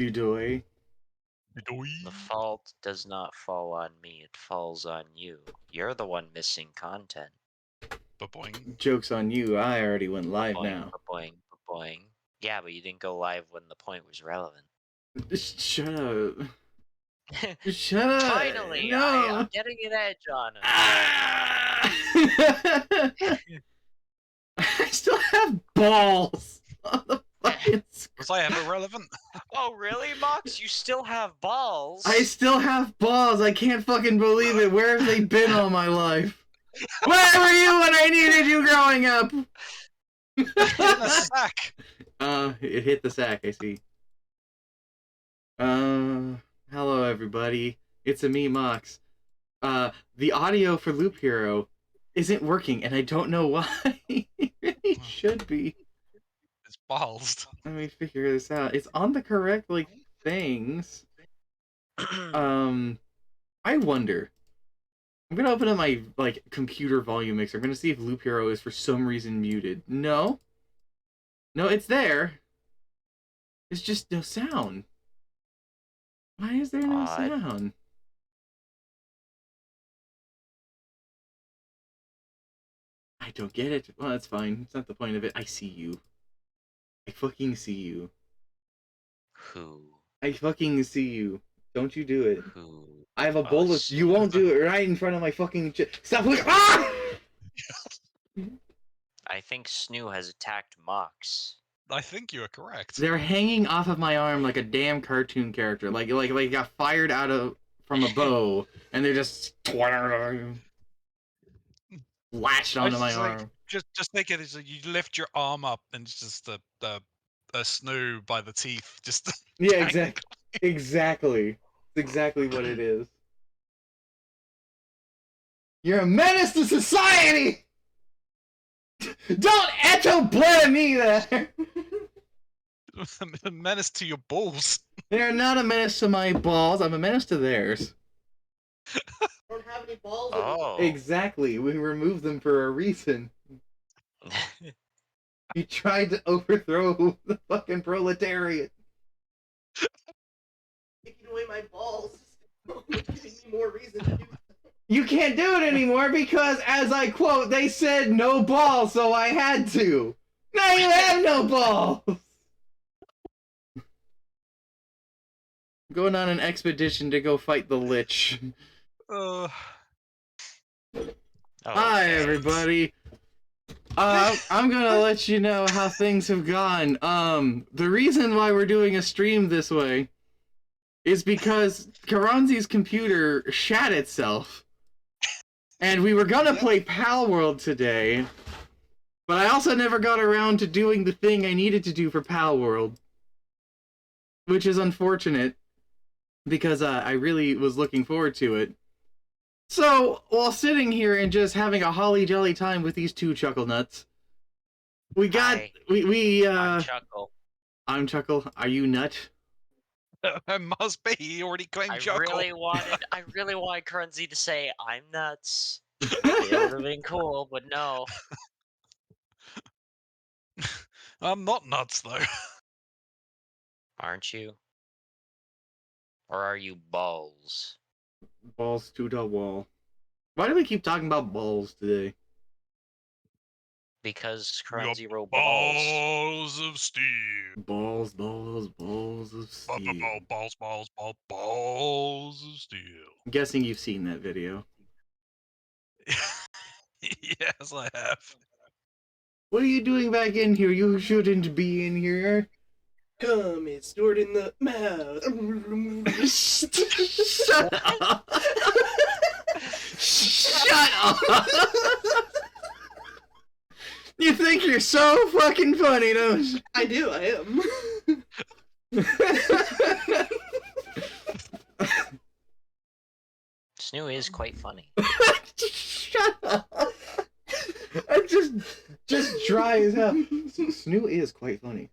Udoy. The fault does not fall on me, it falls on you. You're the one missing content. Ba-boing. Joke's on you, I already went live Boing, now. boing, boing. Yeah, but you didn't go live when the point was relevant. Shut up. Shut up. Finally, No. I'm getting an edge on him. Ah! I still have balls on the fucking screen. Was I ever relevant? Oh, really, Mox? You still have balls? I still have balls. I can't fucking believe it. Where have they been all my life? Where were you when I needed you growing up? In a sack. It hit the sack, I see. Hello everybody. It's a me, Mox. The audio for Loop Hero isn't working, and I don't know why. It really should be. It's balls. Let me figure this out. It's on the correct, like, things. I wonder. I'm gonna open up my, like, computer volume mixer. I'm gonna see if Loop Hero is for some reason muted. No. No, it's there. It's just no sound. Why is there no sound? I don't get it. Well, that's fine. It's not the point of it. I see you. I fucking see you. Who? I fucking see you. Don't you do it. Who? I have a bolus. You won't do it right in front of my fucking stop. Ah! I think Snoo has attacked Mox. I think you are correct. They're hanging off of my arm like a damn cartoon character. Like got fired out of from a bow, and they're just latched onto my arm. Just think it as you lift your arm up and it's just a Snoo by the teeth. Just yeah, exactly. It's exactly what it is. You're a menace to society! Don't eto-blame me there! A menace to your balls. They're not a menace to my balls, I'm a menace to theirs. I don't have any balls Oh. Exactly, we removed them for a reason. You tried to overthrow the fucking proletariat. Taking away my balls. Giving me more reason to do so. You can't do it anymore because, as I quote, they said no balls, so I had to. Now you have no balls! I'm going on an expedition to go fight the Lich. Hi, everybody. I'm gonna let you know how things have gone. The reason why we're doing a stream this way is because Keronzi's computer shat itself. And we were gonna play Pal World today, but I also never got around to doing the thing I needed to do for Pal World. Which is unfortunate, because I really was looking forward to it. So, while sitting here and just having a holly jolly time with these two chuckle nuts, we got, I'm Chuckle. I'm Chuckle. Are you nut? It must be. He already claimed Chuckle. I really wanted Keronzi to say, I'm nuts. It would have been cool, but no. I'm not nuts, though. Aren't you? Or are you balls? Balls to the wall. Why do we keep talking about balls today? Because Keronzi wrote balls of steel. Balls of steel. Balls of steel. I'm guessing you've seen that video. Yes, I have. What are you doing back in here? You shouldn't be in here. Come, it's stored in the mouth. Shut up! Shut up! You think you're so fucking funny, don't you? I do, I am. Snoo is quite funny. Shut up! I'm just dry as hell. Snoo is quite funny.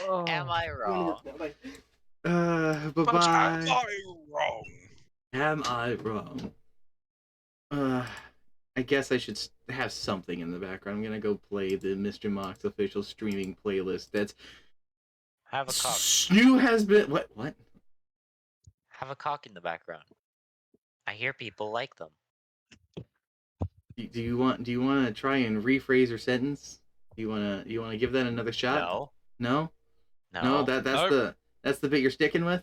Am I wrong? Bye-bye. But am I wrong? Am I wrong? I guess I should have something in the background. I'm gonna go play the Mr. Mox official streaming playlist. That's Have a cock. Snoo has been what? Have a cock in the background. I hear people like them. Do you want to try and rephrase your sentence? Do you want to give that another shot? No. No? No. No, that's the bit you're sticking with?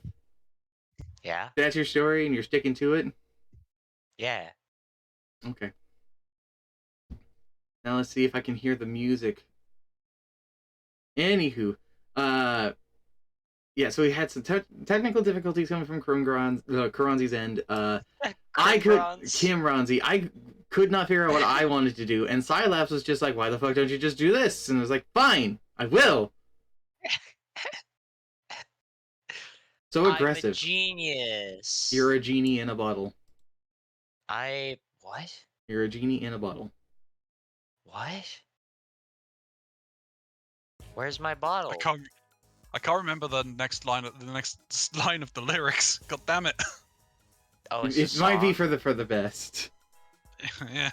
Yeah. That's your story and you're sticking to it? Yeah. Okay. Now let's see if I can hear the music. Anywho, yeah, so we had some technical difficulties coming from Keronzi's end. Keronzi. I could not figure out what I wanted to do, and Silapse was just like, "Why the fuck don't you just do this?" And I was like, "Fine, I will." So aggressive. I'm a genius. You're a genie in a bottle. What? You're a genie in a bottle. What? Where's my bottle? I can't remember the next line of the lyrics. God damn it. Oh, it might be for the best. Yeah.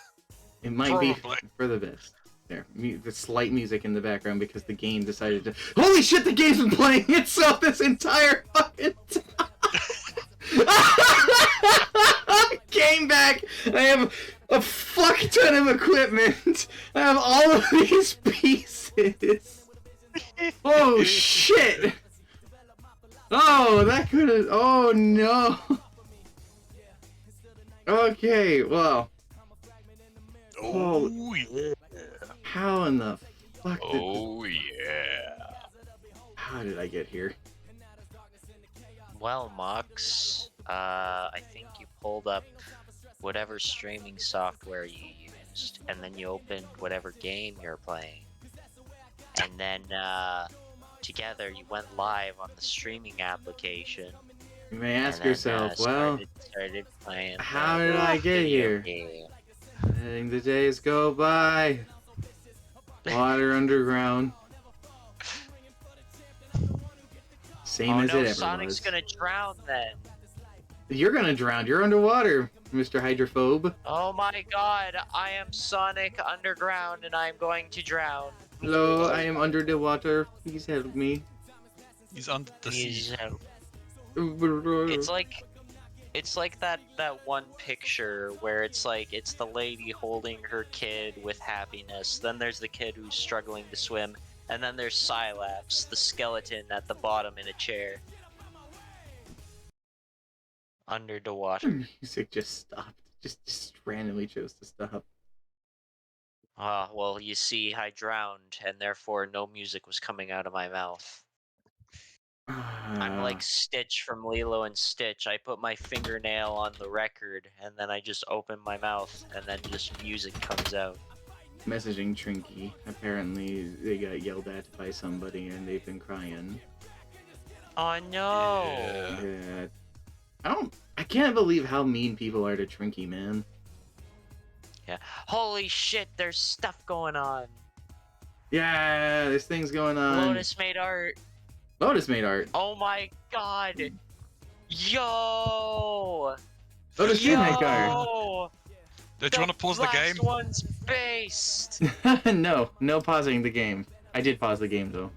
It might be for the best. There, the slight music in the background because the game decided to. Holy shit! The game's been playing itself this entire fucking time. I came back. I have a fuck ton of equipment. I have all of these pieces. Oh shit! Oh, that could have. Oh no. Okay, well. Oh yeah. How in the fuck did yeah. How did I get here? Well, Mox, I think you pulled up whatever streaming software you used, and then you opened whatever game you're playing. And then, together you went live on the streaming application. You may ask and then, yourself, well, started playing how did I get here? game. Letting the days go by. Water underground. Same as no, it ever Sonic's was. gonna drown then. You're gonna drown. You're underwater, Mr. Hydrophobe. Oh my god, I am Sonic underground and I'm going to drown. Hello, I am under the water. Please help me. He's under the sea. It's like that one picture where it's the lady holding her kid with happiness, then there's the kid who's struggling to swim, and then there's Silapse, the skeleton at the bottom in a chair. Under the water. Music just stopped. Just randomly chose to stop. Well, you see, I drowned, and therefore no music was coming out of my mouth. I'm like Stitch from Lilo and Stitch. I put my fingernail on the record, and then I just open my mouth, and then just music comes out. Messaging Trinky. Apparently, they got yelled at by somebody, and they've been crying. Oh no! Yeah. I can't believe how mean people are to Trinky, man. Yeah. Holy shit! There's stuff going on. Yeah, there's things going on. Lotus made art. Lotus made art. Oh my god! Yo! Lotus did make art. Did you want to pause the game? Last one's based. No pausing the game. I did pause the game though.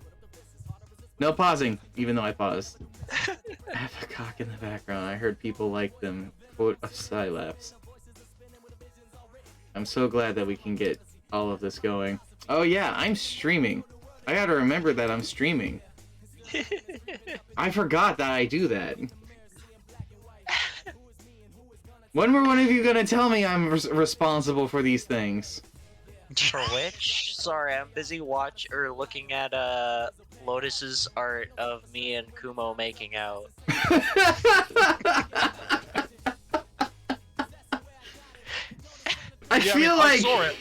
No pausing, even though I paused. I have a cock in the background. I heard people like them. Quote of Silapse. I'm so glad that we can get all of this going. Oh yeah, I'm streaming. I gotta remember that I'm streaming. I forgot that I do that. When were one of you gonna tell me I'm responsible for these things? For which? Sorry, I'm busy looking at Lotus's art of me and Kumo making out. I feel like I saw it.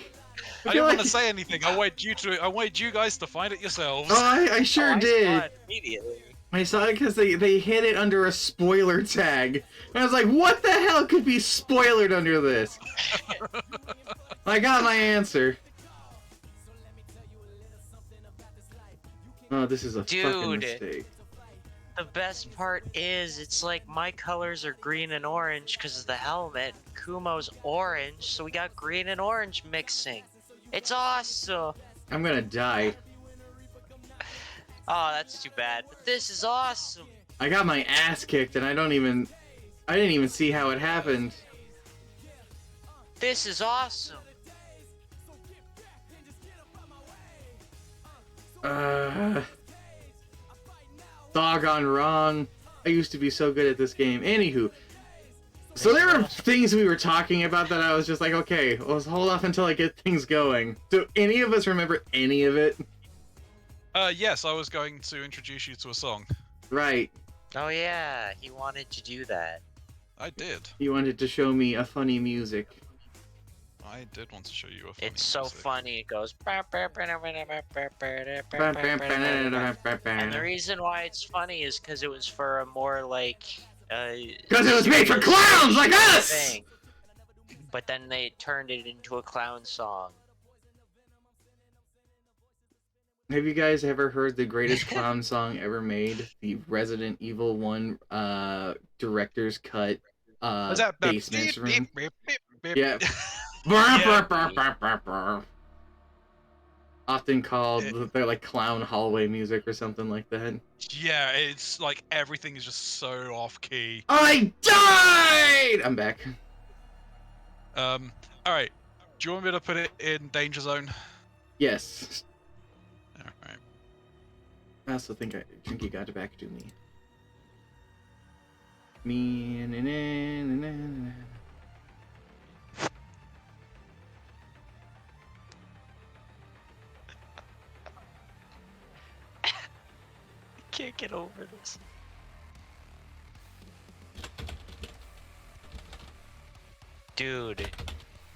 I didn't want to say anything. I wanted you guys to find it yourselves. Oh, I sure did. I saw it immediately. I saw it because they hid it under a spoiler tag. And I was like, what the hell could be spoilered under this? I got my answer. Oh, this is a fucking mistake. The best part is, it's like my colors are green and orange because of the helmet. Kumo's orange, so we got green and orange mixing. It's awesome. I'm gonna die. Oh, that's too bad. But this is awesome. I got my ass kicked and I didn't even see how it happened. This is awesome. Doggone wrong. I used to be so good at this game. Anywho. So there were things we were talking about that I was just like, okay, let's hold off until I get things going. Do any of us remember any of it? Yes, I was going to introduce you to a song. Right. Oh yeah, he wanted to do that. I did. You wanted to show me a funny music. I did want to show you a funny It's so music. funny. It goes. And the reason why it's funny is because it was for a more like. Because it was made for clowns like us! Thing. But then they turned it into a clown song. Have you guys ever heard the greatest clown song ever made? The Resident Evil 1 director's cut Was that basement room? Yeah. Yeah. Often called they're like clown hallway music or something like that. Yeah, it's like everything is just so off key. I died! I'm back. Alright. Do you want me to put it in danger zone? Yes. Alright. I also think you got it back to me. Me. Can't get over this. Dude,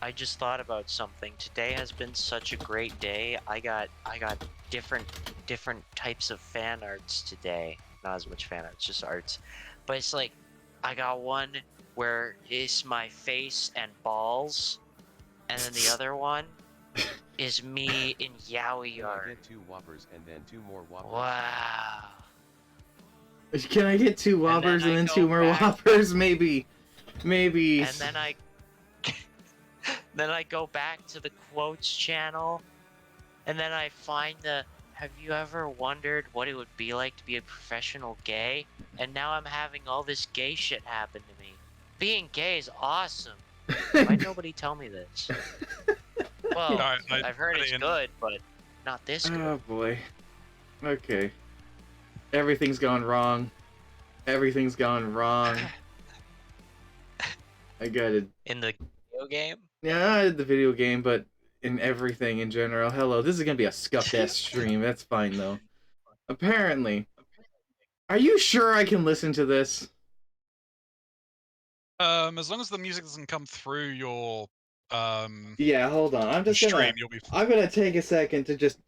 I just thought about something. Today has been such a great day. I got different types of fan arts today. Not as much fan arts, just arts. But it's like I got one where it's my face and balls, and then the other one is me in Yowie art. Get 2 Whoppers and then 2 more Whoppers. Wow. Can I get 2 Whoppers and then 2 more Whoppers? Maybe. And then I go back to the quotes channel, and then I find the have you ever wondered what it would be like to be a professional gay? And now I'm having all this gay shit happen to me. Being gay is awesome. Why'd nobody tell me this? Well, Alright, I've heard it's good, but not this good. Oh boy. Okay. Everything's gone wrong. Everything's gone wrong. I got it. In the video game? Yeah, I did the video game, but in everything in general. Hello, this is gonna be a scuffed ass stream. That's fine though. Apparently. Are you sure I can listen to this? As long as the music doesn't come through your Yeah, hold on. I'm just stream, gonna you'll be I'm gonna take a second to just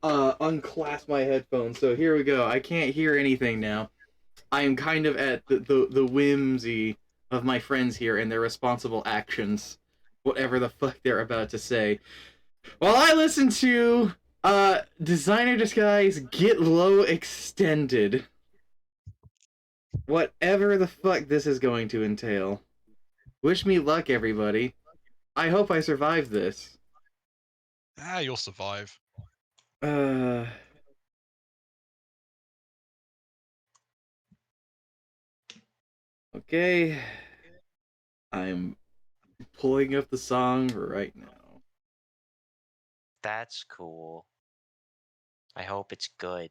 unclasp my headphones. So here we go. I can't hear anything now. I am kind of at the whimsy of my friends here and their responsible actions. Whatever the fuck they're about to say. While I listen to Designer Disguise Get Low Extended. Whatever the fuck this is going to entail. Wish me luck, everybody. I hope I survive this. you'll survive. Okay. I'm pulling up the song right now. That's cool. I hope it's good.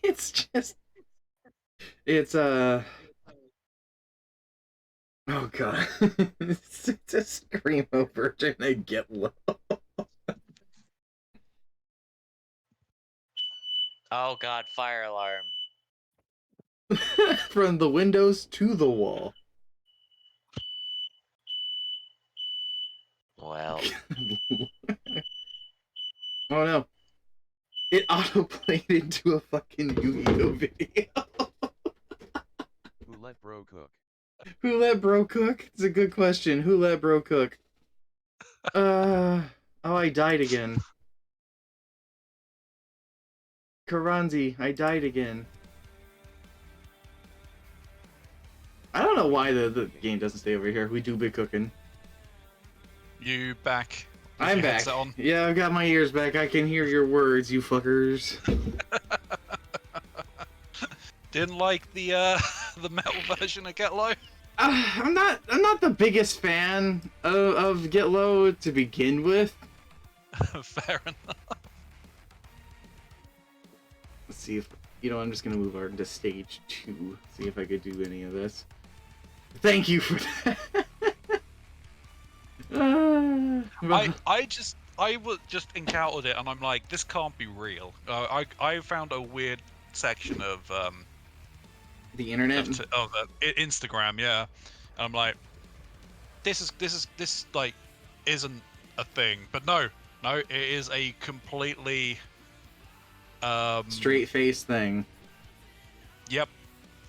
It's just... It's, oh god. It's a screamo version of Get Low. Oh god, fire alarm. From the windows to the wall. Well. Oh no. It auto-played into a fucking Yu-Gi-Oh video. Who let bro cook? Who let bro cook? It's a good question. Who let bro cook? Oh, I died again. Keronzi, I died again. I don't know why the game doesn't stay over here. We do be cooking. You back I'm your back. headset on. Yeah, I've got my ears back. I can hear your words, you fuckers. Didn't like the the metal version of Get Low? I'm not the biggest fan of Get Low to begin with. Fair enough. Let's see if I'm just gonna move on to stage 2. See if I could do any of this. Thank you for that. I just encountered it and I'm like, this can't be real. I found a weird section of The internet. Instagram, yeah, and I'm like, this like isn't a thing, but no, it is a completely Straight face thing. Yep,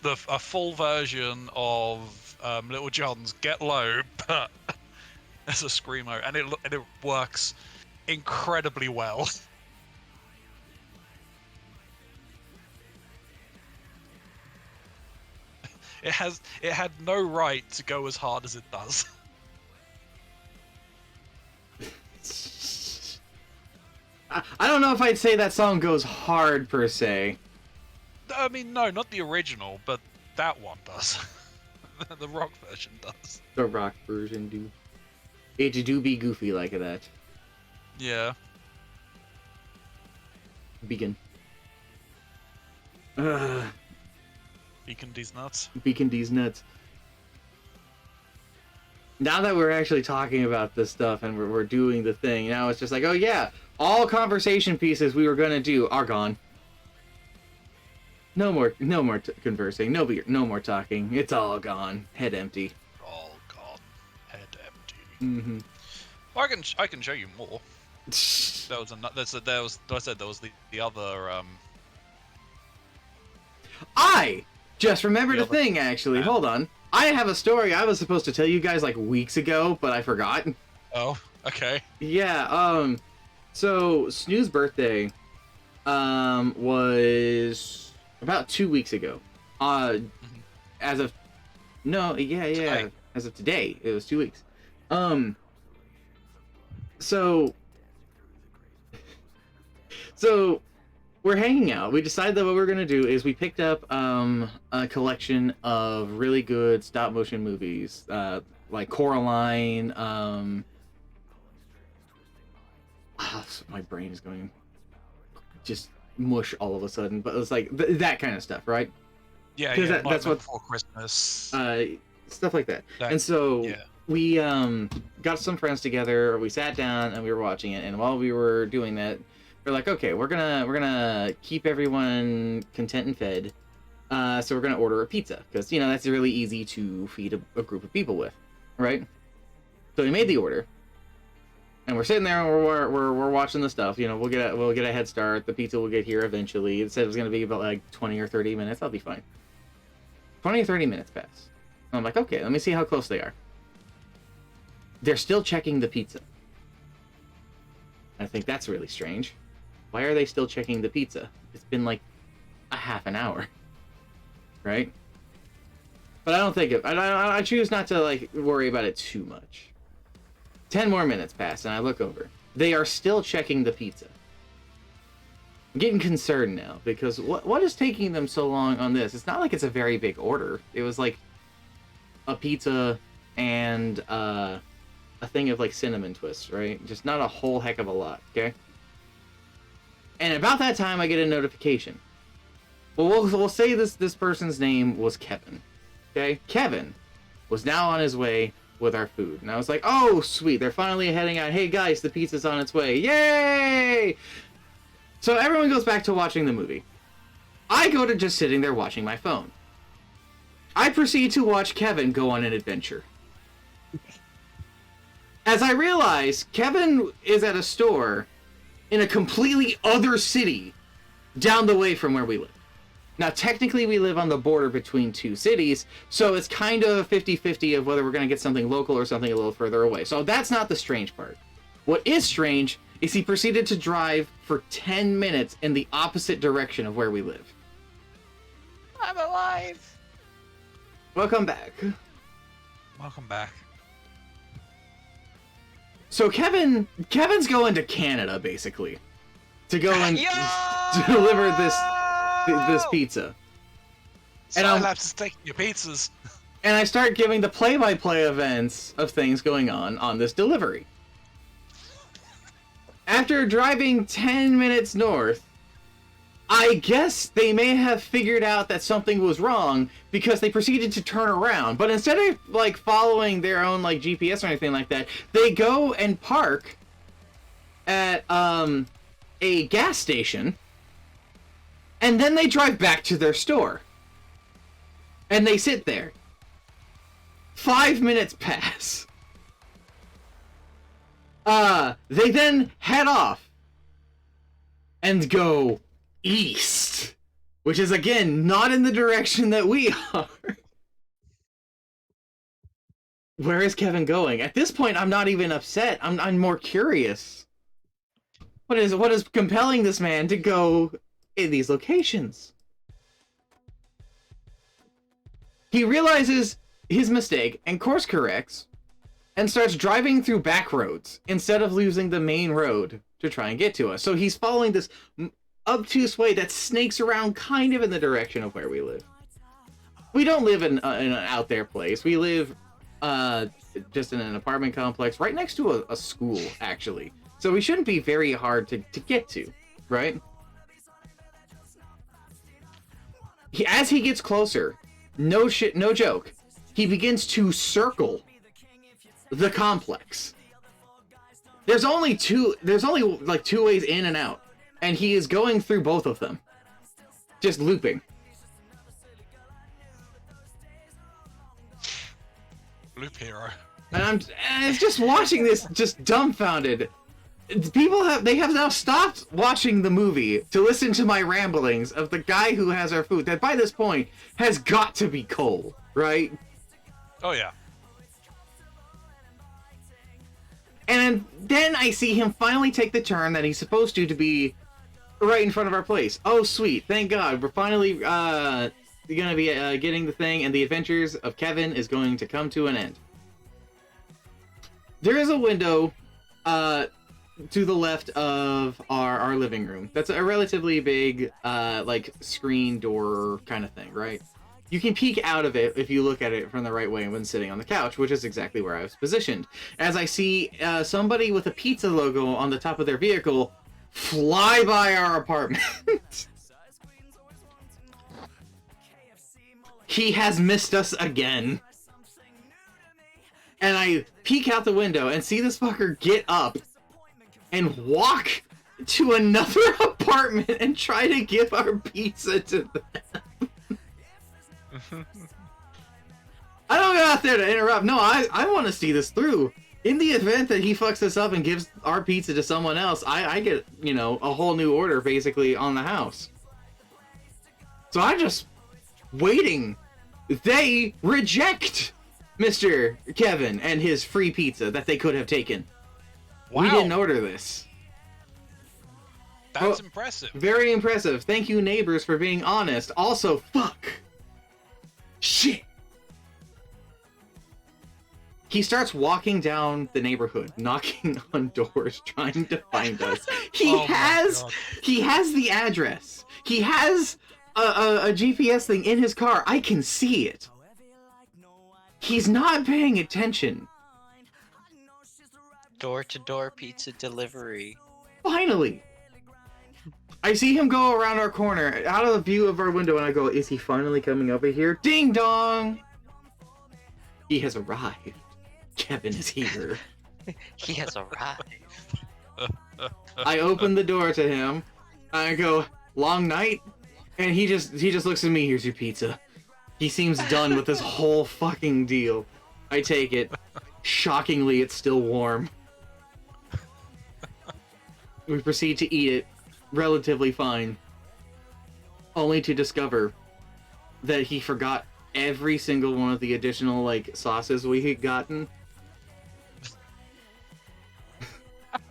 a full version of Little John's Get Low, but as a screamo, and it works incredibly well. It had no right to go as hard as it does. I don't know if I'd say that song goes hard per se. I mean, no, not the original, but that one does. The rock version does. The rock version do. It do be goofy like that. Yeah. Beacon. Beacon D's nuts. Beacon D's nuts. Now that we're actually talking about this stuff and we're doing the thing, now it's just like, oh yeah, all conversation pieces we were gonna do are gone. No more conversing. No more talking. It's all gone. Head empty. All gone. Head empty. Mm-hmm. I can show you more. There was the other I just remembered a thing actually. Hold on. I have a story I was supposed to tell you guys like weeks ago, but I forgot. Oh, okay. Yeah, so Snoo's birthday was about 2 weeks ago. As of Today. as of today, it was 2 weeks. So we're hanging out. We decided that what we're gonna do is we picked up a collection of really good stop motion movies, like Coraline. My brain is going just mush all of a sudden, but it's like that kind of stuff, right? Yeah, that's what Before Christmas. Stuff like that. And so we got some friends together. We sat down and we were watching it. And while we were doing that, we're like, okay, we're gonna keep everyone content and fed. So we're gonna order a pizza because that's really easy to feed a group of people with, right? So we made the order. And we're sitting there and we're watching the stuff. We'll get a head start. The pizza will get here eventually. It said it was gonna be about like 20 or 30 minutes. That'll be fine. 20 or 30 minutes pass. And I'm like, okay, let me see how close they are. They're still checking the pizza. I think that's really strange. Why are they still checking the pizza? It's been like a half an hour, right? But I don't think I choose not to like worry about it too much. 10 more minutes pass and I look over. They are still checking the pizza. I'm getting concerned now because what is taking them so long on this? It's not like it's a very big order. It was like a pizza and a thing of like cinnamon twists, right? Just not a whole heck of a lot, okay? And about that time I get a notification. Well, we'll say this person's name was Kevin. Okay? Kevin was now on his way with our food. And I was like, oh, sweet. They're finally heading out. Hey, guys, the pizza's on its way. Yay! So everyone goes back to watching the movie. I go to just sitting there watching my phone. I proceed to watch Kevin go on an adventure. As I realize, Kevin is at a store in a completely other city down the way from where we live. Now, technically, we live on the border between two cities, so it's kind of 50-50 of whether we're going to get something local or something a little further away. So that's not the strange part. What is strange is he proceeded to drive for 10 minutes in the opposite direction of where we live. I'm alive! Welcome back. Welcome back. So Kevin's going to Canada basically to go and Yo! deliver this pizza. And Synapse is taking your pizzas. And I start giving the play-by-play events of things going on this delivery. After driving 10 minutes north, I guess they may have figured out that something was wrong because they proceeded to turn around. But instead of, like, following their own, like, GPS or anything like that, they go and park at, a gas station, and then they drive back to their store. And they sit there. 5 minutes pass. They then head off and go east, which is again not in the direction that we are. Where is Kevin going? At this point, I'm not even upset. I'm more curious. What is compelling this man to go in these locations? He realizes his mistake and course corrects and starts driving through back roads instead of losing the main road to try and get to us. So he's following this obtuse way that snakes around kind of in the direction of where we live. We don't live in an out there place. We live just in an apartment complex right next to a school, actually. So we shouldn't be very hard to get to, right? As he gets closer, no joke, he begins to circle the complex. There's only like two ways in and out, and he is going through both of them, just looping. Loop hero. And it's just watching this, just dumbfounded. People have now stopped watching the movie to listen to my ramblings of the guy who has our food that by this point has got to be Cole, right? Oh yeah. And then I see him finally take the turn that he's supposed to be right in front of our place. Oh, sweet. Thank God. We're finally going to be getting the thing, and the adventures of Kevin is going to come to an end. There is a window to the left of our living room. That's a relatively big, like, screen door kind of thing, right? You can peek out of it if you look at it from the right way when sitting on the couch, which is exactly where I was positioned. As I see somebody with a pizza logo on the top of their vehicle fly by our apartment. He has missed us again. And I peek out the window and see this fucker get up and walk to another apartment and try to give our pizza to them. I don't go out there to interrupt. No, I want to see this through. In the event that he fucks this up and gives our pizza to someone else, I get, you know, a whole new order basically on the house. So I'm just waiting. They reject Mr. Kevin and his free pizza that they could have taken. Wow. We didn't order this. That's impressive. Very impressive. Thank you, neighbors, for being honest. Also, fuck. Shit. He starts walking down the neighborhood, knocking on doors, trying to find us. He has the address. He has a GPS thing in his car. I can see it. He's not paying attention. Door-to-door pizza delivery. Finally. I see him go around our corner, out of the view of our window, and I go, is he finally coming over here? Ding dong! He has arrived. Kevin is here. He has arrived. I open the door to him. I go, long night? And he just looks at me, here's your pizza. He seems done with this whole fucking deal. I take it. Shockingly, it's still warm. We proceed to eat it, relatively fine. Only to discover that he forgot every single one of the additional, like, sauces we had gotten.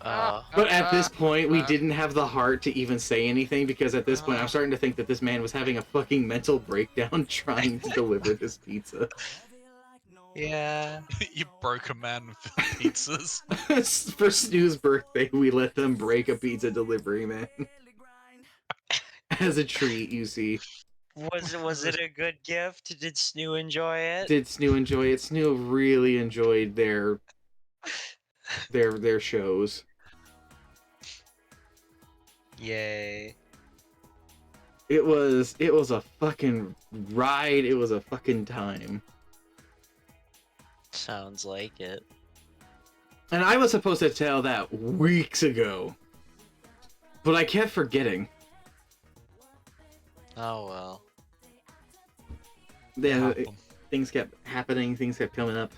But at this point, we didn't have the heart to even say anything, because at this point, I'm starting to think that this man was having a fucking mental breakdown trying to deliver this pizza. Yeah. You broke a man with pizzas. For Snoo's birthday, we let them break a pizza delivery man. As a treat, you see. Was it a good gift? Did Snoo enjoy it? Did Snoo enjoy it? Snoo really enjoyed their shows. Yay. It was a fucking ride. It was a fucking time. Sounds like it. And I was supposed to tell that weeks ago. But I kept forgetting. Oh well. Yeah, things kept happening, things kept coming up.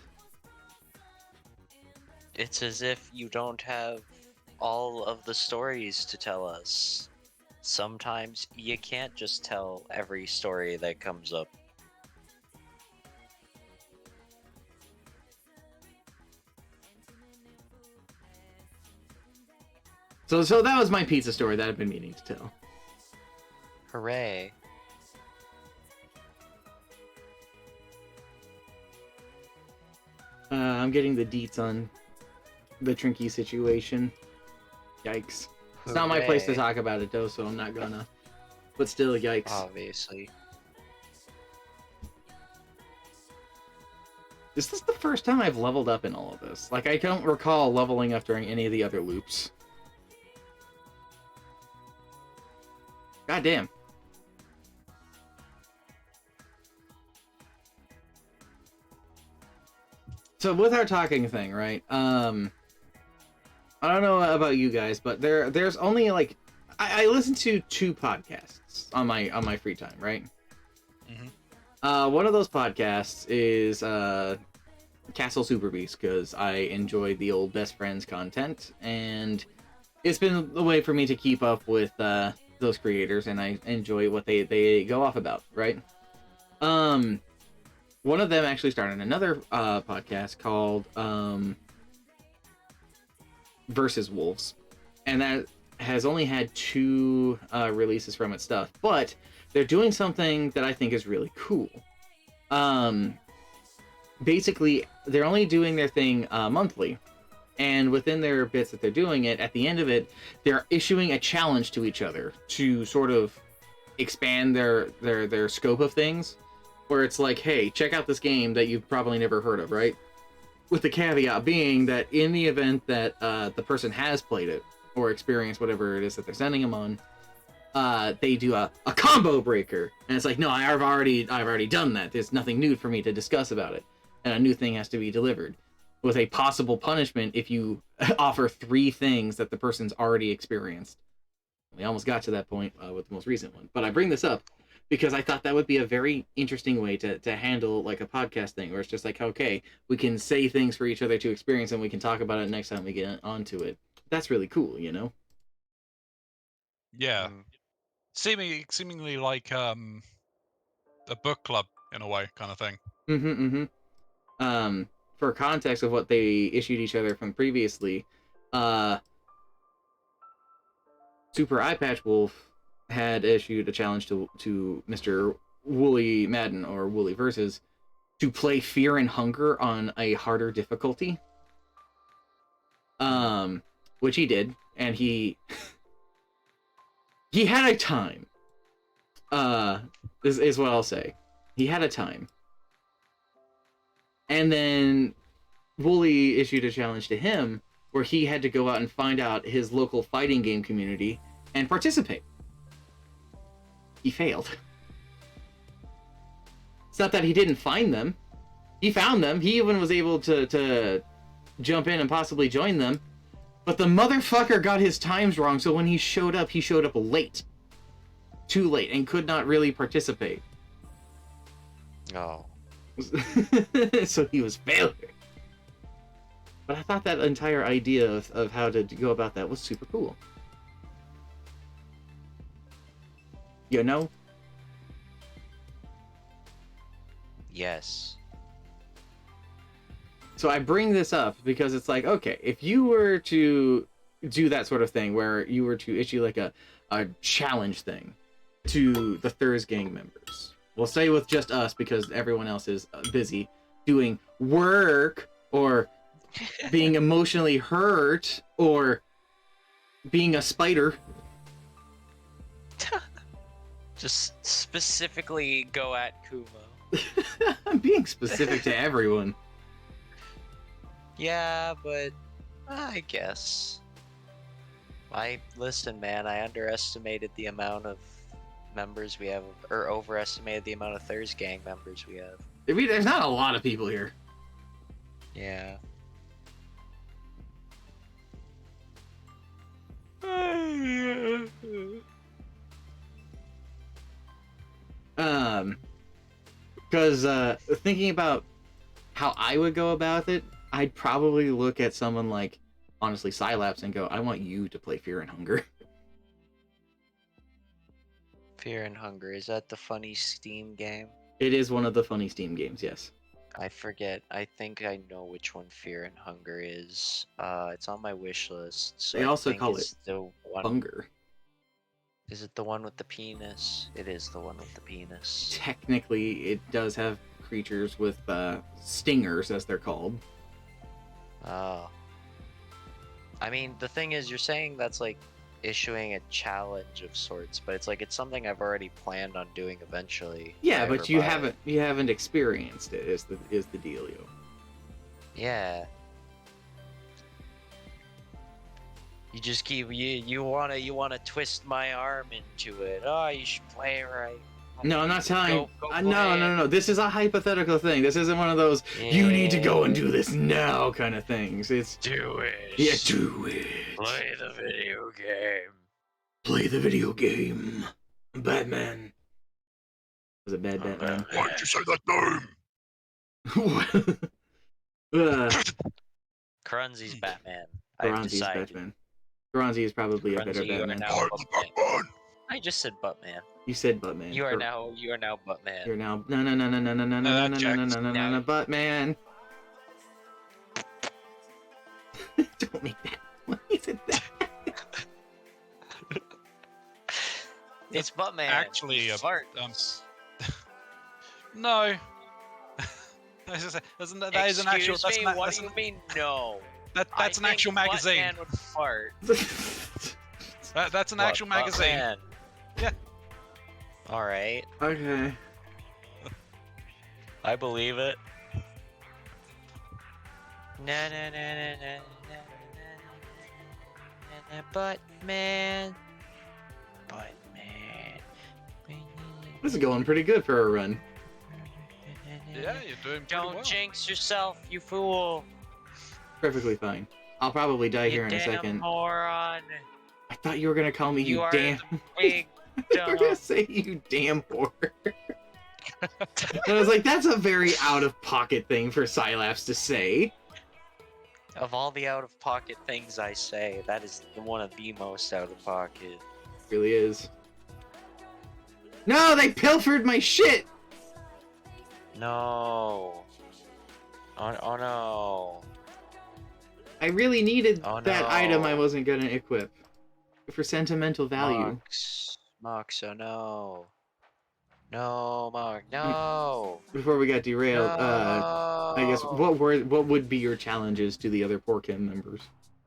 It's as if you don't have all of the stories to tell us. Sometimes you can't just tell every story that comes up. So that was my pizza story that I've been meaning to tell. Hooray. I'm getting the deets on the Trinky situation. Yikes. It's not my place to Hooray. talk about it though, so I'm not gonna. But still, yikes. Obviously. Is this the first time I've leveled up in all of this? Like, I don't recall leveling up during any of the other loops. God damn. So with our talking thing, right? I don't know about you guys, but there's only like I listen to 2 podcasts on my free time, right? One of those podcasts is Castle Super Beast, because I enjoy the old Best Friends content, and it's been a way for me to keep up with those creators, and I enjoy what they go off about, right? One of them actually started another podcast called Versus Wolves, and that has only had 2 releases from its stuff, but they're doing something that I think is really cool. Basically, they're only doing their thing monthly, and within their bits that they're doing it, at the end of it, they're issuing a challenge to each other to sort of expand their scope of things, where it's like, hey, check out this game that you've probably never heard of, right? With the caveat being that in the event that the person has played it or experienced whatever it is that they're sending them on, they do a combo breaker, and it's like, no, I've already done that. There's nothing new for me to discuss about it, and a new thing has to be delivered with a possible punishment if you offer 3 things that the person's already experienced. We almost got to that point with the most recent one, but I bring this up because I thought that would be a very interesting way to handle like a podcast thing, where it's just like, okay, we can say things for each other to experience, and we can talk about it next time we get onto it. That's really cool, you know? Yeah. Seemingly like a book club in a way, kind of thing. For context of what they issued each other from previously, Super Eye Patch Wolf had issued a challenge to Mr. Wooly Madden, or Wooly Versus, to play Fear and Hunger on a harder difficulty. Which he did, and he had a time. Is what I'll say. He had a time. And then Wooly issued a challenge to him where he had to go out and find out his local fighting game community and participate. He failed. It's not that he didn't find them. He found them. He even was able to jump in and possibly join them. But the motherfucker got his times wrong, so when he showed up late. Too late, and could not really participate. Oh. So he was failure. But I thought that entire idea of how to go about that was super cool. You know? Yes. So I bring this up because it's like, okay, if you were to do that sort of thing where you were to issue like a challenge thing to the Thurs gang members, we'll say with just us because everyone else is busy, doing work or being emotionally hurt or being a spider. Just specifically go at Kumo. I'm being specific to everyone. Yeah, but I guess. Listen, man, I underestimated the amount of members we have, or overestimated the amount of Thurs Gang members we have. I mean, there's not a lot of people here. Yeah. Because thinking about how I would go about it, I'd probably look at someone like, honestly, Sylaps and go, I want you to play Fear and Hunger. Fear and Hunger, is that the funny Steam game? It is one of the funny Steam games, yes. I forget. I think I know which one Fear and Hunger is. It's on my wish list. So They I also think call it's it the one. Hunger. Is it the one with the penis? It is the one with the penis. Technically, it does have creatures with stingers, as they're called. Oh. I mean, the thing is, you're saying that's like issuing a challenge of sorts, but it's like it's something I've already planned on doing eventually. Yeah, if I but ever buy you haven't experienced it. Is the dealio? Yeah. You just keep you wanna twist my arm into it. Oh, you should play it right. No, I'm not telling. Go No. This is a hypothetical thing. This isn't one of those you need to go and do this now kind of things. It's do it. yeah, do it. Play the video game. Play the video game. Batman. Was it bad Batman? Why did you say that name? Keronzi's Batman. I've Keronzi's decided. Batman. Keronzi is probably a Keronzi, better you are Batman. now I'm the Batman. I just said Buttman. You said Buttman. You are now Buttman. You're now no Buttman. Don't make that. Why is it that? It's Buttman. Actually, You fart. No. That is an actual. Excuse me, what That's do you mean no? that's an actual magazine. Buttman would fart. That's an actual magazine. Buttman? Yeah. All right, Okay. I believe it. Na na na na na na na Buttman. Buttman. This is going pretty good for a run. Yeah, you're doing pretty Don't well. jinx yourself, you fool. Perfectly fine. I'll probably die here in You a damn second. moron. I thought you were gonna call me you are damn. the big You were gonna dumb. say you damn whore. And I was like, that's a very out of pocket thing for Sylaps to say. Of all the out of pocket things I say, that is one of the most out of pocket. It really is. No, they pilfered my shit! No. Oh no. I really needed Oh, that no. item I wasn't gonna equip. For sentimental value. Mox, oh no. No, Mark, no. Before we got derailed, I guess No. what would be your challenges to the other Porchem members?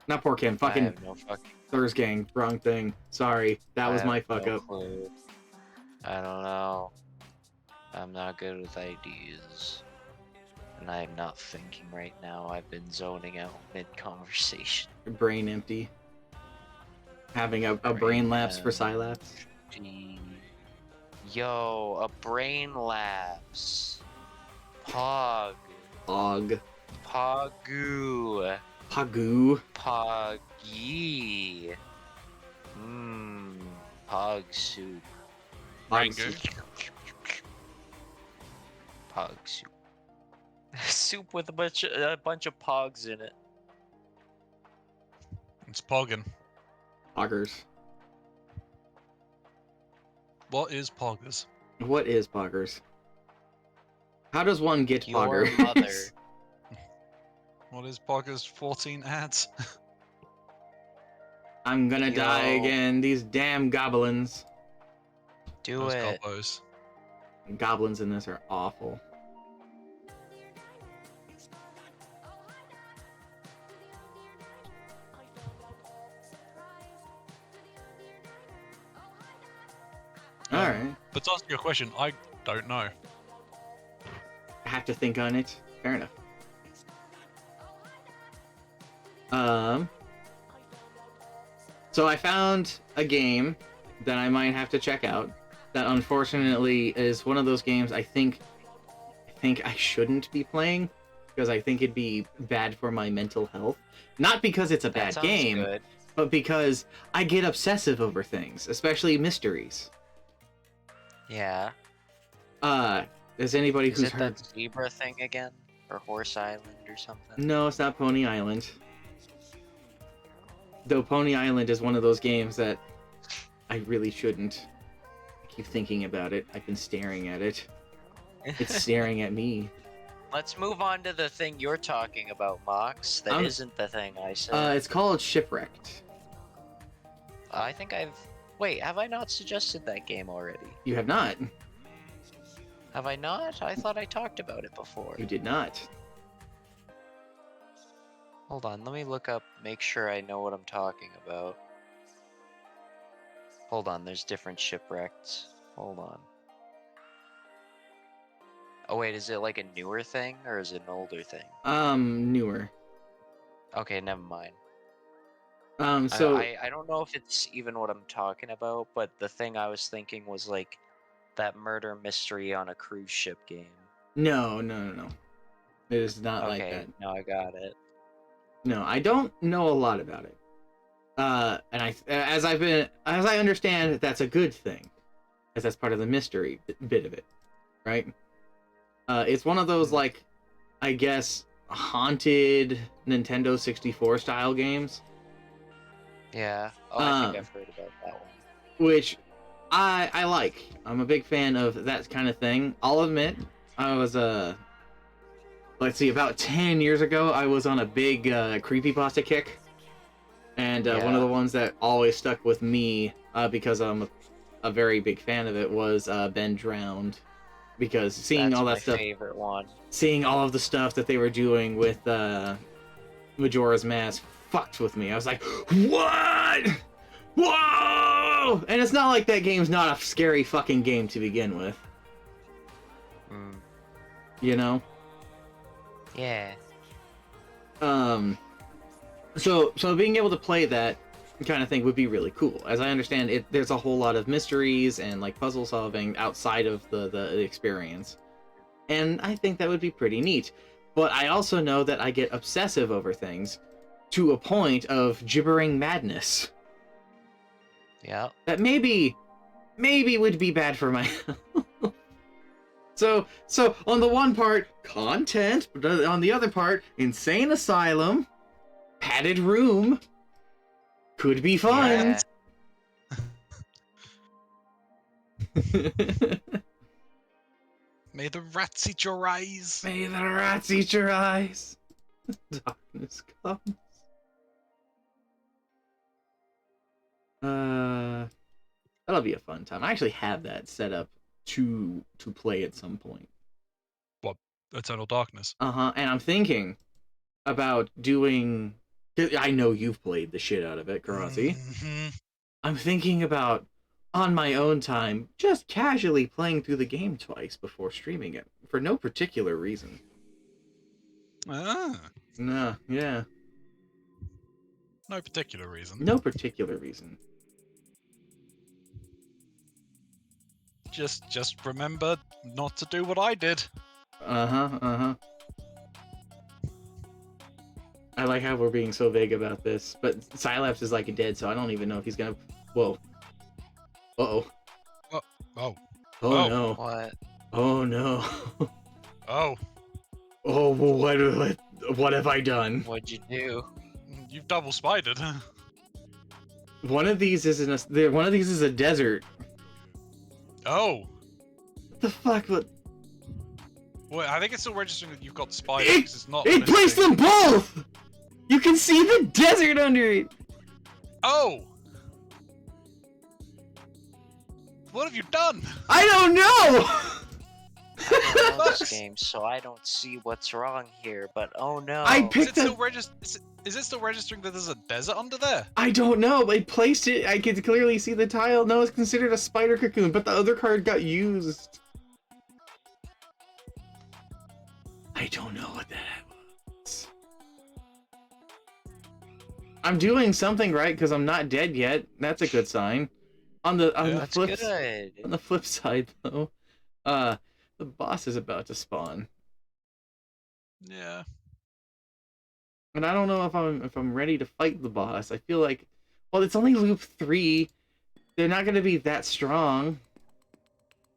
Not Porchem, I fucking have no fucking. Thurs Gang. Wrong thing. Sorry, that was I my have fuck no up. clue. I don't know. I'm not good with ideas. And I'm not thinking right now. I've been zoning out mid-conversation. Brain empty. Having a brain lapse for Sylaps. Gee. Yo, a brain lapse. Pog. Pog. Pogu. Pagoo. Poggy. Pog soup. Rango. Pog soup. Soup with a bunch of pogs in it. It's Poggin. Poggers. What is Poggers? What is Poggers? How does one get Your Poggers? mother. What is Poggers? 14 ads? I'm gonna die Yo. again. These damn goblins. Do Those it. combos. Goblins in this are awful. Alright. But to answer your question, I don't know. I have to think on it. Fair enough. So I found a game that I might have to check out. That unfortunately is one of those games I think I shouldn't be playing because I think it'd be bad for my mental health. Not because it's a That bad sounds game, good. but because I get obsessive over things, especially mysteries. Yeah. Is anybody Is who's it heard? that zebra thing again? Or Horse Island or something? No, it's not Pony Island. Though Pony Island is one of those games that I really shouldn't. I keep thinking about it. I've been staring at it. It's staring at me. Let's move on to the thing you're talking about, Mox. That isn't the thing I said. It's called Shipwrecked. I think I've... Wait, have I not suggested that game already? You have not. Have I not? I thought I talked about it before. You did not. Hold on, let me look up, make sure I know what I'm talking about. Hold on, there's different shipwrecks. Hold on. Oh wait, is it like a newer thing, or is it an older thing? Newer. Okay, never mind. So I don't know if it's even what I'm talking about, but the thing I was thinking was like that murder mystery on a cruise ship game. no. It is not like Okay, that. now I got it. No, I don't know a lot about it. And as I understand, that's a good thing, as that's part of the mystery bit of it, right? It's one of those, like, I guess, haunted Nintendo 64 style games. Yeah. Oh, I think I've heard about that one. Which I like. I'm a big fan of that kind of thing. I'll admit, I was let's see, about 10 years ago, I was on a big creepypasta kick. And one of the ones that always stuck with me, because I'm a very big fan of it, was Ben Drowned. Because seeing That's all my that stuff, favorite one. seeing all of the stuff that they were doing with Majora's Mask fucked with me. I was like, what? Whoa! And it's not like that game's not a scary fucking game to begin with. You know? Yeah. So being able to play that kind of thing would be really cool. As I understand it, there's a whole lot of mysteries and like puzzle solving outside of the experience. And I think that would be pretty neat. But I also know that I get obsessive over things to a point of gibbering madness. Yeah. That maybe would be bad for my So on the one part, content, but on the other part, insane asylum, padded room, could be fun. Yeah. May the rats eat your eyes. May the rats eat your eyes. Darkness comes. That'll be a fun time. I actually have that set up to play at some point. What? Eternal Darkness. And I'm thinking about doing. I know you've played the shit out of it, Keronzi. Mm-hmm. I'm thinking about, on my own time, just casually playing through the game twice before streaming it, for no particular reason. Ah, Nah, yeah. no particular reason. No particular reason. Just remember not to do what I did. Uh-huh. I like how we're being so vague about this, but Sylaps is like dead, so I don't even know if he's gonna... Whoa. Uh-oh. Oh. Oh, Oh. no. What? Oh, no. Oh. Oh, what have I done? What'd you do? You've double spidered. One of these is a desert. Oh. What the fuck? What? Well, I think it's still registering that you've got spiders. It, 'Cause it's not. it placed them both! You can see the desert under it! Oh. What have you done? I don't know! I don't know this game, so I don't see what's wrong here, but oh no. I Is it picked still up... is Is it still registering that there's a desert under there? I don't know. I placed it. I could clearly see the tile. No, it's considered a spider cocoon, but the other card got used. I don't know what that was. I'm doing something right because I'm not dead yet. That's a good sign. On the That's flip good. on the flip side though, the boss is about to spawn. Yeah. And I don't know if I'm ready to fight the boss. I feel like, well, it's only loop 3. They're not going to be that strong.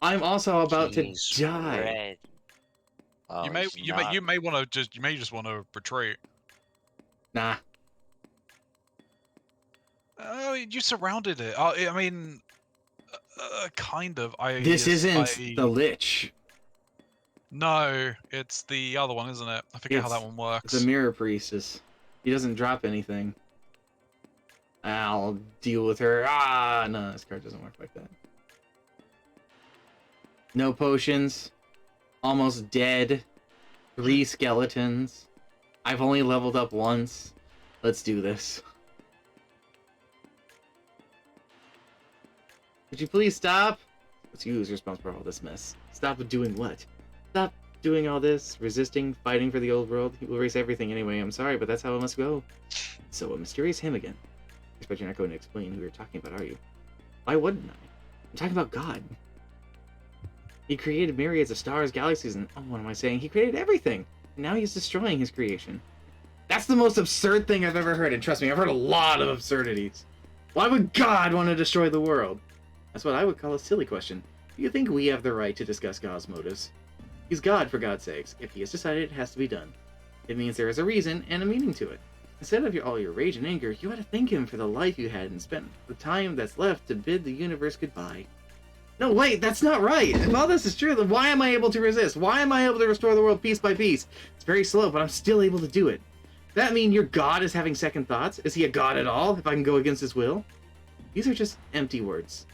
I'm also about to die. Red. Oh, you may just want to retreat. Nah. Oh, you surrounded it. I mean, kind of. This isn't the Lich. No, it's the other one, isn't it? I forget how that one works. The Mirror Priestess. He doesn't drop anything. I'll deal with her. Ah, no, this card doesn't work like that. No potions. Almost dead. 3 skeletons. I've only leveled up once. Let's do this. Could you please stop? It's you who's responsible for all this mess. Stop doing what? Stop doing all this, resisting, fighting for the old world. He will erase everything anyway. I'm sorry, but that's how it must go. So, a mysterious him again. I expect you're not going to explain who you're talking about, are you? Why wouldn't I? I'm talking about God. He created myriads of stars, galaxies, and oh, what am I saying? He created everything. And now he's destroying his creation. That's the most absurd thing I've ever heard, and trust me, I've heard a lot of absurdities. Why would God want to destroy the world? That's what I would call a silly question. Do you think we have the right to discuss God's motives? He's God, for God's sakes. If he has decided it has to be done, it means there is a reason and a meaning to it. Instead of all your rage and anger, you ought to thank him for the life you had and spent the time that's left to bid the universe goodbye. No, wait, that's not right. If all this is true, then why am I able to resist? Why am I able to restore the world piece by piece? It's very slow, but I'm still able to do it. Does that mean your God is having second thoughts? Is he a God at all, if I can go against his will? These are just empty words.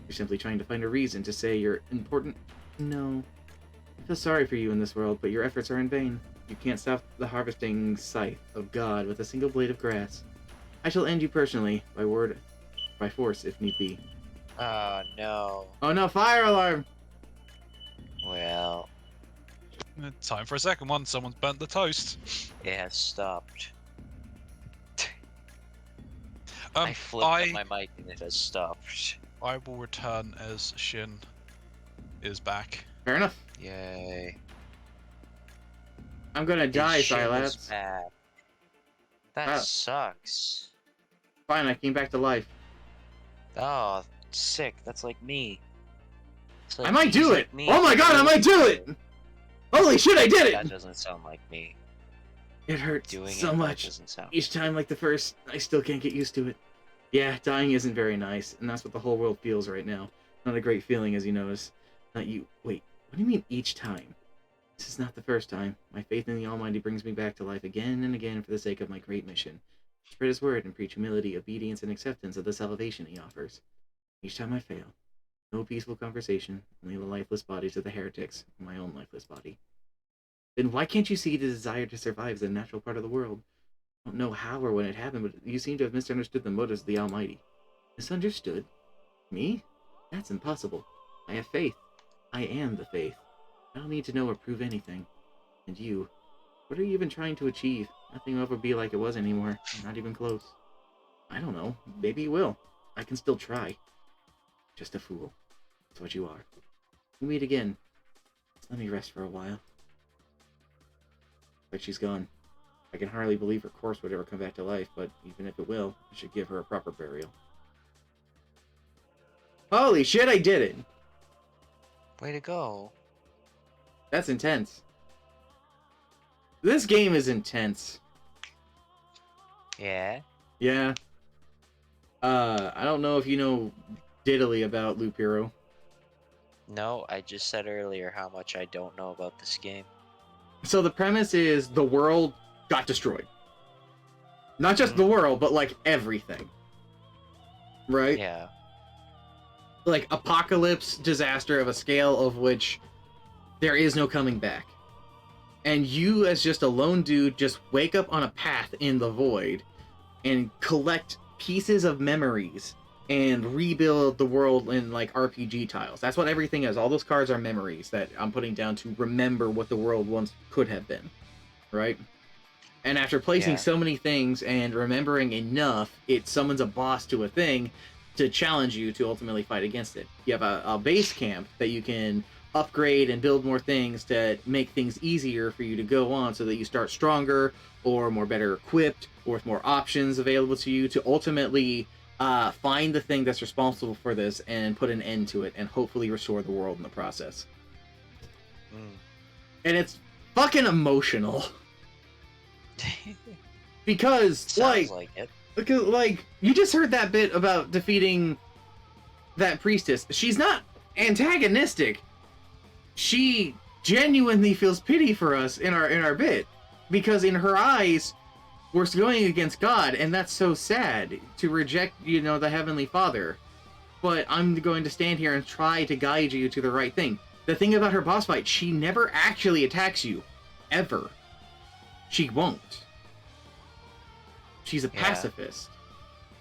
You're simply trying to find a reason to say you're important. No. I feel sorry for you in this world, but your efforts are in vain. You can't stop the harvesting scythe of God with a single blade of grass. I shall end you personally, by word, by force, if need be. Oh, no. Oh no, fire alarm! Well, Time for a second one. Someone's burnt the toast. it has stopped. I flipped up my mic and it has stopped. I will return as Shin is back. Fair enough. Yay. I'm gonna die, His shit is Silas. back. That Ah. sucks. Fine, I came back to life. Oh, sick. That's like me. It's like I might he's do like it! me. Oh my god, I might do it! Holy shit, I did That it! doesn't sound like me. It hurts Doing so it, much. That doesn't sound. Each time like the first, I still can't get used to it. Yeah, dying isn't very nice, and that's what the whole world feels right now. Not a great feeling, as you notice. Not you. Wait, what do you mean each time? This is not the first time. My faith in the Almighty brings me back to life again and again for the sake of my great mission. Spread his word and preach humility, obedience, and acceptance of the salvation he offers. Each time I fail. No peaceful conversation, only the lifeless bodies of the heretics, and my own lifeless body. Then why can't you see the desire to survive as a natural part of the world? I don't know how or when it happened, but you seem to have misunderstood the motives of the Almighty. Misunderstood? Me? That's impossible. I have faith. I am the faith. I don't need to know or prove anything. And you? What are you even trying to achieve? Nothing will ever be like it was anymore. Not even close. I don't know. Maybe you will. I can still try. Just a fool. That's what you are. We'll meet again. Just let me rest for a while. But she's gone. I can hardly believe her corpse would ever come back to life, but even if it will, I should give her a proper burial. Holy shit, I did it! Way to go. That's intense. This game is intense. Yeah. Yeah. I don't know if you know diddly about Loop Hero. No, I just said earlier how much I don't know about this game. So the premise is the world got destroyed. Not just the world, but like everything. Right? Yeah. Like apocalypse disaster of a scale of which there is no coming back. And you, as just a lone dude, just wake up on a path in the void and collect pieces of memories and rebuild the world in like RPG tiles. That's what everything is. All those cards are memories that I'm putting down to remember what the world once could have been, right? And after placing so many things and remembering enough, it summons a boss to a thing to challenge you to ultimately fight against it. You have a base camp that you can upgrade and build more things to make things easier for you to go on, so that you start stronger or more better equipped or with more options available to you to ultimately find the thing that's responsible for this and put an end to it and hopefully restore the world in the process. And it's fucking emotional. Because Sounds like it. Because, like, you just heard that bit about defeating that priestess. She's not antagonistic. She genuinely feels pity for us in our bit. Because in her eyes, we're going against God, and that's so sad to reject, you know, the Heavenly Father. But I'm going to stand here and try to guide you to the right thing. The thing about her boss fight, she never actually attacks you. Ever. She won't. She's a pacifist.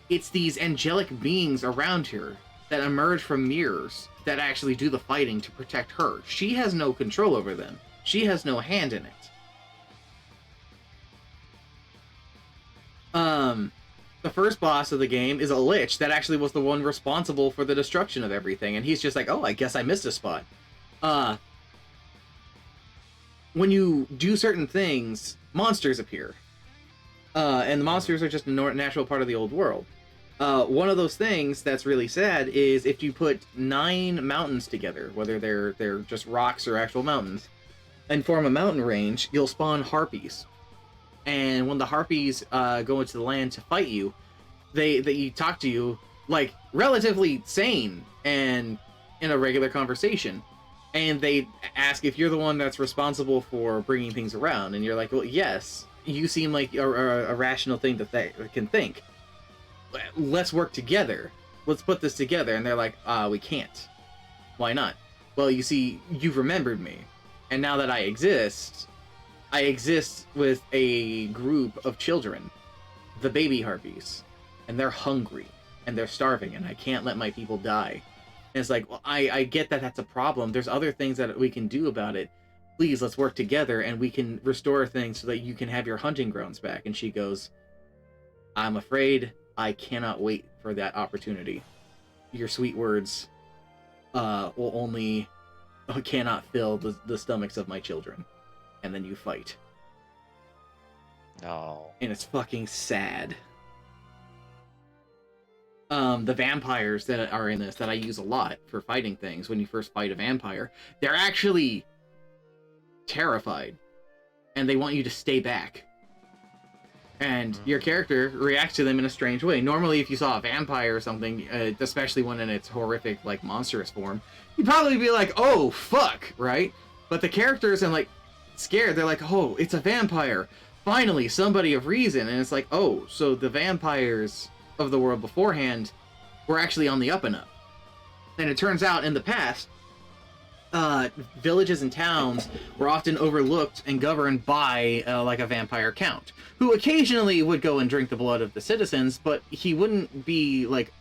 It's these angelic beings around her that emerge from mirrors that actually do the fighting to protect her. She has no control over them. She has no hand in it. The first boss of the game is a lich that actually was the one responsible for the destruction of everything, and he's just like, oh, I guess I missed a spot. When you do certain things, monsters appear. And the monsters are just a natural part of the old world. One of those things that's really sad is if you put 9 mountains together, whether they're just rocks or actual mountains, and form a mountain range, you'll spawn harpies. And when the harpies go into the land to fight you, they talk to you like relatively sane and in a regular conversation. And they ask if you're the one that's responsible for bringing things around, and you're like, well, yes. You seem like a rational thing that they can think. Let's work together. Let's put this together. And they're like, we can't. Why not? Well, you see, you've remembered me. And now that I exist with a group of children, the baby harpies. And they're hungry. And they're starving. And I can't let my people die. And it's like, well, I get that that's a problem. There's other things that we can do about it. Please, let's work together and we can restore things so that you can have your hunting grounds back. And she goes, I'm afraid I cannot wait for that opportunity. Your sweet words will only cannot fill the stomachs of my children. And then you fight. No. And it's fucking sad. The vampires that are in this that I use a lot for fighting things, when you first fight a vampire, they're actually terrified, and they want you to stay back. And your character reacts to them in a strange way. Normally, if you saw a vampire or something, especially one in its horrific, like, monstrous form, you'd probably be like, oh, fuck, right? But the characters are, like, scared. They're like, oh, it's a vampire. Finally, somebody of reason. And it's like, oh, so the vampires of the world beforehand were actually on the up and up. And it turns out, in the past, villages and towns were often overlooked and governed by like a vampire count, who occasionally would go and drink the blood of the citizens, but he wouldn't be like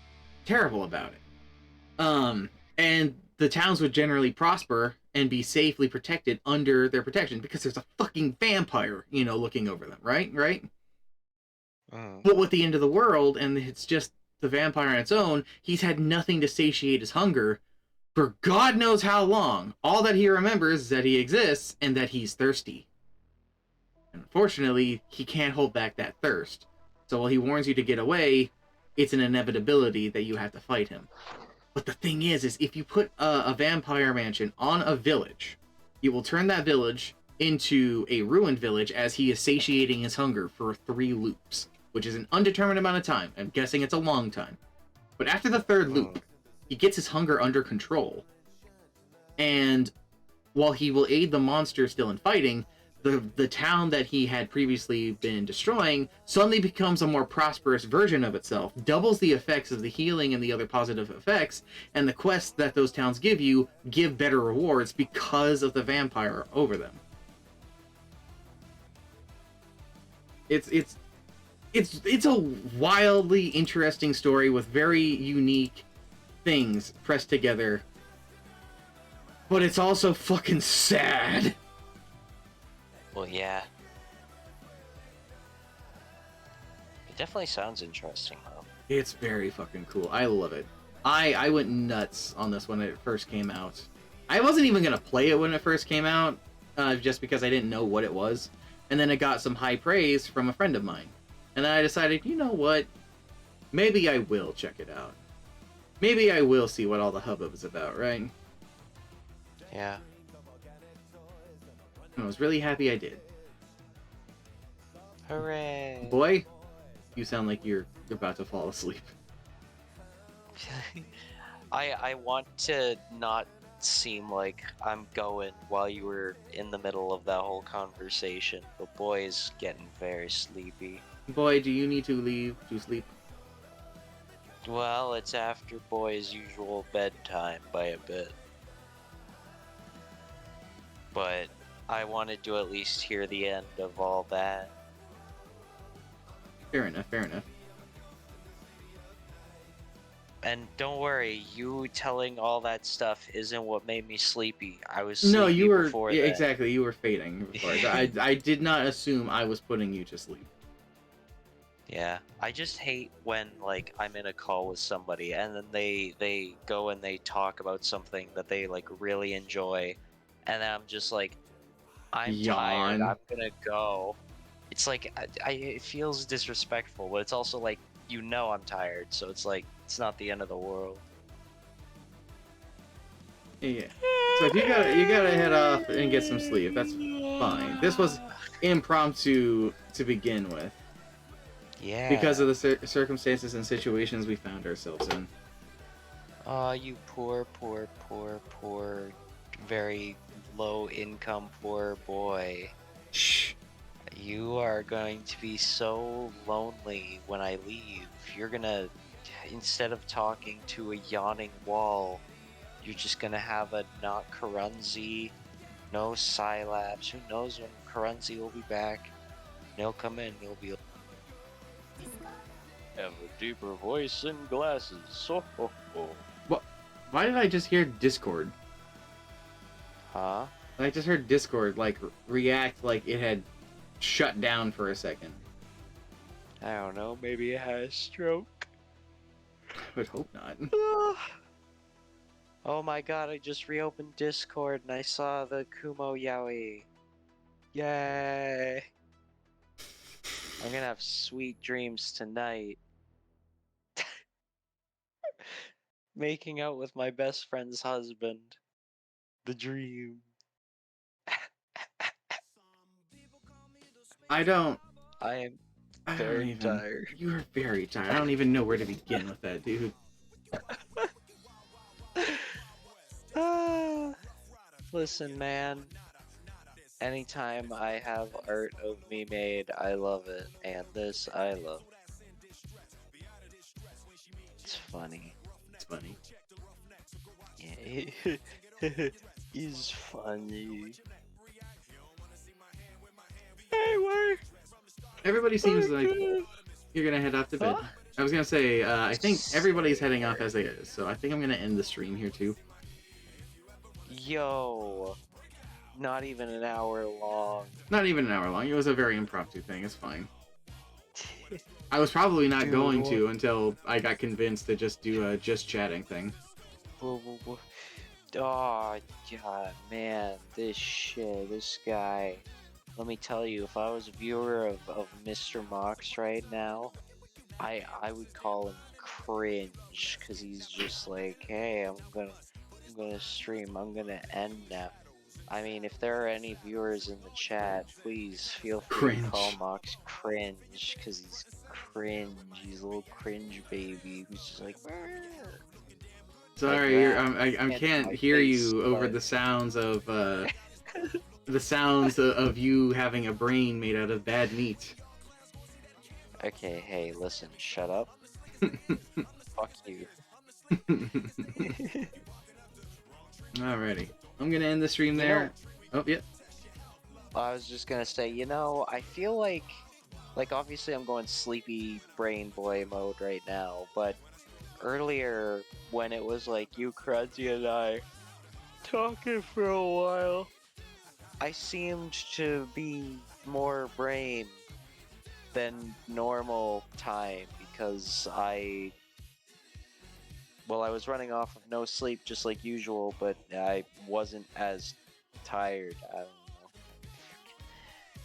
terrible about it. And the towns would generally prosper and be safely protected under their protection because there's a fucking vampire, you know, looking over them, right? But with the end of the world, and it's just the vampire on its own, he's had nothing to satiate his hunger for God knows how long. All that he remembers is that he exists and that he's thirsty. And unfortunately, he can't hold back that thirst. So while he warns you to get away, it's an inevitability that you have to fight him. But the thing is if you put a vampire mansion on a village, you will turn that village into a ruined village as he is satiating his hunger for 3 loops, which is an undetermined amount of time. I'm guessing it's a long time. But after the 3rd loop, he gets his hunger under control. And while he will aid the monster still in fighting, the town that he had previously been destroying suddenly becomes a more prosperous version of itself, doubles the effects of the healing and the other positive effects, and the quests that those towns give you give better rewards because of the vampire over them. It's a wildly interesting story with very unique things pressed together. But it's also fucking sad. Well, yeah. It definitely sounds interesting, though. It's very fucking cool. I love it. I went nuts on this when it first came out. I wasn't even gonna play it when it first came out, just because I didn't know what it was. And then it got some high praise from a friend of mine. And then I decided, you know what? Maybe I will check it out. Maybe I will see what all the hubbub is about, right? Yeah. And I was really happy I did. Hooray! Boy, you sound like you're about to fall asleep. I want to not seem like I'm going while you were in the middle of that whole conversation, but boy is getting very sleepy. Boy, do you need to leave to sleep? Well, it's after boy's usual bedtime by a bit. But I wanted to at least hear the end of all that. Fair enough, fair enough. And don't worry, you telling all that stuff isn't what made me sleepy. I was sleepy No, you were before yeah, that. exactly. You were fading before. I did not assume I was putting you to sleep. Yeah, I just hate when like I'm in a call with somebody and then they go and they talk about something that they like really enjoy, and then I'm just like, I'm tired, Yawn. I'm gonna go. It's like it feels disrespectful, but it's also like I'm tired, so it's like it's not the end of the world. Yeah. So if you gotta head off and get some sleep, that's fine. This was impromptu to begin with. Yeah. Because of the circumstances and situations we found ourselves in. Oh, you poor, very low income poor boy. Shh. You are going to be so lonely when I leave. You're gonna, instead of talking to a yawning wall, you're just gonna have a not Keronzi, no Scilabs. Who knows when Keronzi will be back? And he'll come in, he'll be have a deeper voice and glasses. So, What? Why did I just hear Discord? Huh? I just heard Discord like react like it had shut down for a second. I don't know, maybe it had a stroke. I would hope not. Oh my god, I just reopened Discord and I saw the Kumo Yaoi. Yay! I'm gonna have sweet dreams tonight. Making out with my best friend's husband. The dream. I don't Very even. tired. You are very tired. I don't even know where to begin with that, dude. Listen, man. Anytime I have art of me made, I love it. And this, I love. It's funny. It's funny. Yeah. It's funny. Anyway. Everybody seems like you're gonna head off to bed. Huh? I was gonna say, I think everybody's heading off as they is, so I think I'm gonna end the stream here too. Yo. Not even an hour long. Not even an hour long. It was a very impromptu thing. It's fine. I was probably not going to until I got convinced to just do a just chatting thing. Oh, God, man. This guy. Let me tell you, if I was a viewer of Mr. Mox right now, I would call him cringe, because he's just like, hey, I'm gonna stream, I'm gonna end now. I mean, if there are any viewers in the chat, please feel free to call Mox cringe, because he's cringe. He's a little cringe baby who's just like, sorry, like I can't hear you over the sounds of of you having a brain made out of bad meat. Okay, hey, listen, shut up. Fuck you. Alrighty. I'm gonna end the stream there. Oh, yeah. I was just gonna say, I feel like Like, obviously I'm going sleepy brain boy mode right now, but earlier when it was like you, Keronzi, and I talking for a while, I seemed to be more brain than normal time because I was running off of no sleep just like usual, but I wasn't as tired. I don't know.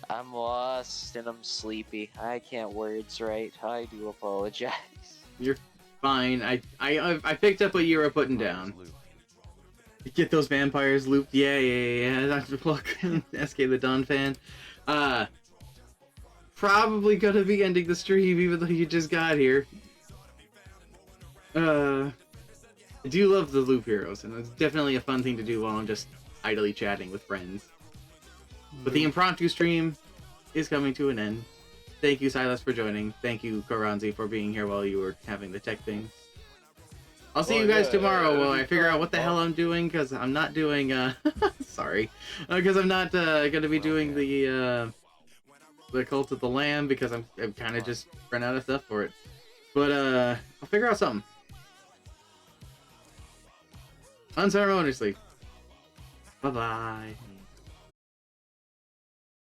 I'm lost and I'm sleepy. I can't words right. I do apologize. You're fine. I picked up what you were putting down. Get those vampires looped. Yeah. Dr. Pluck, SK the Dawn fan. Probably gonna be ending the stream even though you just got here. I do love the loop heroes, and it's definitely a fun thing to do while I'm just idly chatting with friends. But the impromptu stream is coming to an end. Thank you, Silas, for joining. Thank you, Keronzi, for being here while you were having the tech thing. I'll see you guys tomorrow while I figure out what the hell I'm doing, because I'm not doing, sorry. Because I'm not, gonna be doing the Cult of the Lamb, because I'm kind of just run out of stuff for it. But, I'll figure out something. Unceremoniously. Bye-bye.